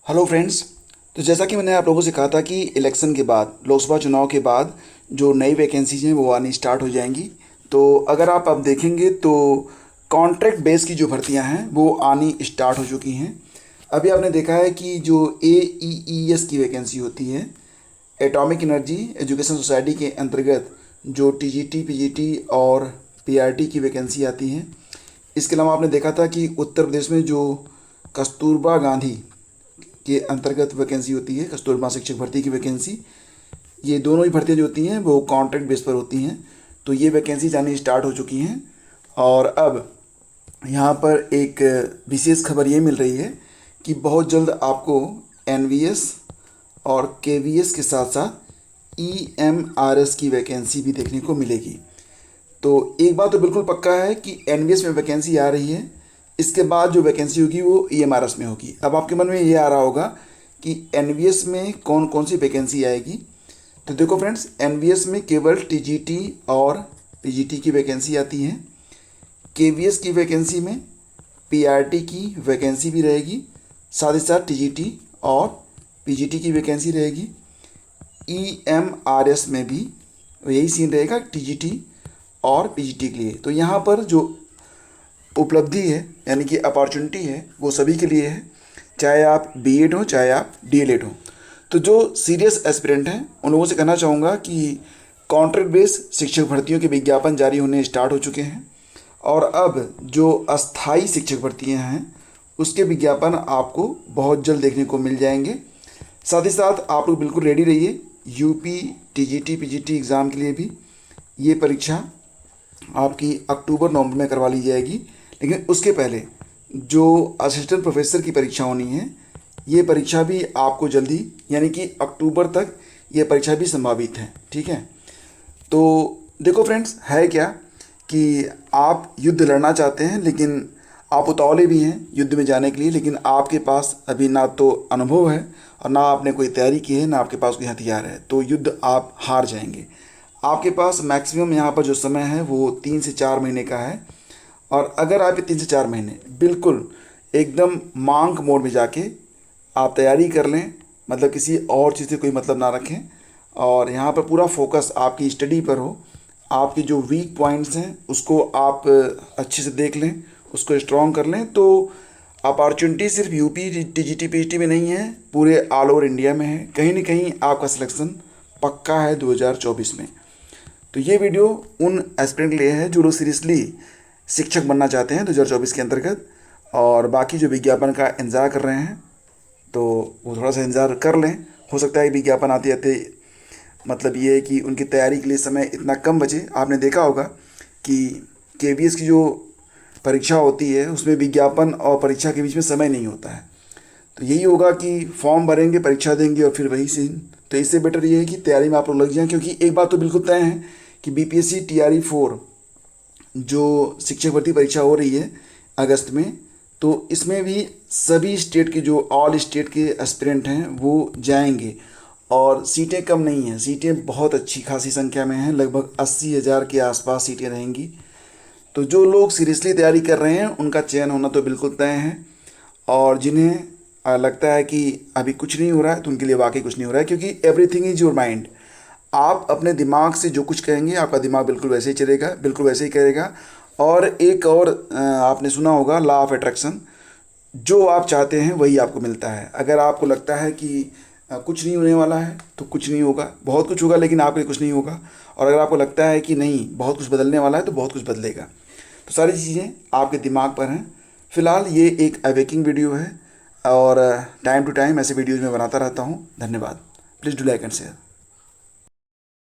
Hello friends. तो जैसा कि मैंने आप लोगों से कहा था कि इलेक्शन के बाद, लोकसभा चुनाव के बाद जो नई वैकेंसीज हैं वो आनी स्टार्ट हो जाएंगी। तो अगर आप अब देखेंगे तो कॉन्ट्रैक्ट बेस की जो भर्तियां हैं वो आनी स्टार्ट हो चुकी हैं। अभी आपने देखा है कि जो AEES की वैकेंसी होती है, एटॉमिक एनर्जी एजुकेशन सोसाइटी के अंतर्गत जो TGT PGT और PRT की वैकेंसी आती हैं। इसके अलावा आपने देखा था कि उत्तर प्रदेश में जो कस्तूरबा गांधी के अंतर्गत वैकेंसी होती है, कस्तूरबा शिक्षक भर्ती की वैकेंसी, ये दोनों ही भर्तियाँ जो होती हैं वो कॉन्ट्रैक्ट बेस पर होती हैं। तो ये वैकेंसी जानी स्टार्ट हो चुकी हैं। और अब यहाँ पर एक विशेष खबर ये मिल रही है कि बहुत जल्द आपको NVS और KVS के साथ साथ EMRS की वैकेंसी भी देखने को मिलेगी। तो एक बात तो बिल्कुल पक्का है कि NVS में वैकेंसी आ रही है। इसके बाद जो वैकेंसी होगी वो EMRS में होगी। अब आपके मन में ये आ रहा होगा कि NVS में कौन कौन सी वैकेंसी आएगी। तो देखो फ्रेंड्स, NVS में केवल TGT और PGT की वैकेंसी आती है। KVS की वैकेंसी में PRT की वैकेंसी भी रहेगी, साथ ही साथ TGT और PGT की वैकेंसी रहेगी। EMRS में भी यही सीन रहेगा, TGT और PGT के लिए। तो यहाँ पर जो उपलब्धि है यानी कि अपॉर्चुनिटी है वो सभी के लिए है, चाहे आप B.Ed हो चाहे आप DL.Ed हो। तो जो सीरियस एस्पिरेंट हैं उन लोगों से कहना चाहूँगा कि कॉन्ट्रैक्ट बेस शिक्षक भर्तियों के विज्ञापन जारी होने स्टार्ट हो चुके हैं। और अब जो अस्थाई शिक्षक भर्तियाँ हैं उसके विज्ञापन आपको बहुत जल्द देखने को मिल जाएंगे। साथ ही साथ आप लोग बिल्कुल रेडी रहिए UP TGT PGT एग्ज़ाम के लिए भी। ये परीक्षा आपकी अक्टूबर नवंबर में करवा ली जाएगी। लेकिन उसके पहले जो असिस्टेंट प्रोफेसर की परीक्षा होनी है, ये परीक्षा भी आपको जल्दी यानी कि अक्टूबर तक ये परीक्षा भी संभावित है। ठीक है। तो देखो फ्रेंड्स, है क्या कि आप युद्ध लड़ना चाहते हैं लेकिन आप उतावले भी हैं युद्ध में जाने के लिए, लेकिन आपके पास अभी ना तो अनुभव है और ना आपने कोई तैयारी की है, ना आपके पास कोई हथियार है। तो युद्ध आप हार जाएंगे। आपके पास मैक्सिमम यहाँ पर जो समय है वो 3 से 4 महीने का है। और अगर आप ये 3 से 4 महीने बिल्कुल एकदम मांग मोड में जाके आप तैयारी कर लें, मतलब किसी और चीज़ से कोई मतलब ना रखें और यहाँ पर पूरा फोकस आपकी स्टडी पर हो, आपके जो वीक पॉइंट्स हैं उसको आप अच्छे से देख लें, उसको स्ट्रॉन्ग कर लें, तो अपॉर्चुनिटी सिर्फ UP TGT PGT में नहीं है, पूरे ऑल ओवर इंडिया में है। कहीं ना कहीं आपका सिलेक्शन पक्का है 2024 में। तो ये वीडियो उन एस्पिरेंट के लिए है जो लोग सीरियसली शिक्षक बनना चाहते हैं 2024 के अंतर्गत, और बाकी जो विज्ञापन का इंतज़ार कर रहे हैं तो वो थोड़ा सा इंतज़ार कर लें। हो सकता है विज्ञापन आते आते, मतलब ये है कि उनकी तैयारी के लिए समय इतना कम बचे। आपने देखा होगा कि KVS की जो परीक्षा होती है उसमें विज्ञापन और परीक्षा के बीच में समय नहीं होता है। तो यही होगा कि फॉर्म भरेंगे, परीक्षा देंगे और फिर वही सीन। तो इससे बेटर ये है कि तैयारी में आप लोग लग जाएं, क्योंकि एक बात तो बिल्कुल तय है कि BPSC TRE 4 जो शिक्षक भर्ती परीक्षा हो रही है अगस्त में, तो इसमें भी सभी स्टेट के जो ऑल स्टेट के एस्पिरेंट हैं वो जाएंगे। और सीटें कम नहीं हैं, सीटें बहुत अच्छी खासी संख्या में हैं, लगभग 80,000 के आसपास सीटें रहेंगी। तो जो लोग सीरियसली तैयारी कर रहे हैं उनका चयन होना तो बिल्कुल तय है। और जिन्हें लगता है कि अभी कुछ नहीं हो रहा है तो उनके लिए वाकई कुछ नहीं हो रहा है, क्योंकि एवरीथिंग इज़ योर माइंड। आप अपने दिमाग से जो कुछ कहेंगे आपका दिमाग बिल्कुल वैसे ही चलेगा, बिल्कुल वैसे ही करेगा। और एक और आपने सुना होगा लॉ ऑफ अट्रैक्शन, जो आप चाहते हैं वही आपको मिलता है। अगर आपको लगता है कि कुछ नहीं होने वाला है तो कुछ नहीं होगा, बहुत कुछ होगा लेकिन आपके लिए कुछ नहीं होगा। और अगर आपको लगता है कि नहीं बहुत कुछ बदलने वाला है तो बहुत कुछ बदलेगा। तो सारी चीज़ें आपके दिमाग पर हैं। फ़िलहाल ये एक अवेकिंग वीडियो है और टाइम टू टाइम ऐसे वीडियोज़ मैं बनाता रहता हूँ। धन्यवाद। Please do like and share.